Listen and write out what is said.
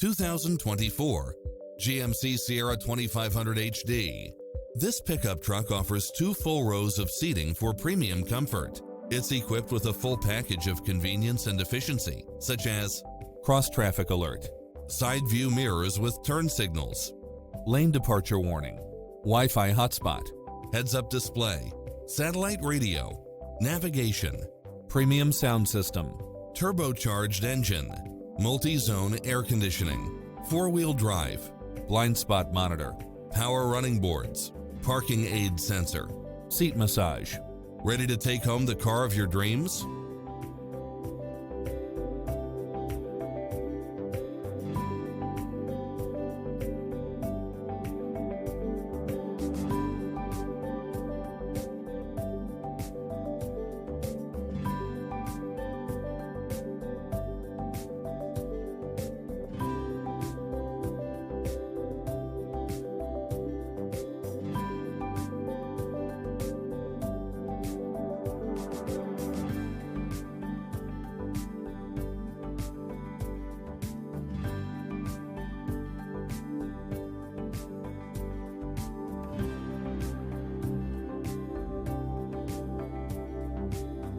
2024 GMC Sierra 2500HD. This pickup truck offers 2 full rows of seating for premium comfort. It's equipped with a full package of convenience and efficiency, such as cross-traffic alert, side view mirrors with turn signals, lane departure warning, Wi-Fi hotspot, heads-up display, satellite radio, navigation, premium sound system, turbocharged engine, multi-zone air conditioning, 4-wheel drive, blind spot monitor, power running boards, parking aid sensor, seat massage. Ready to take home the car of your dreams?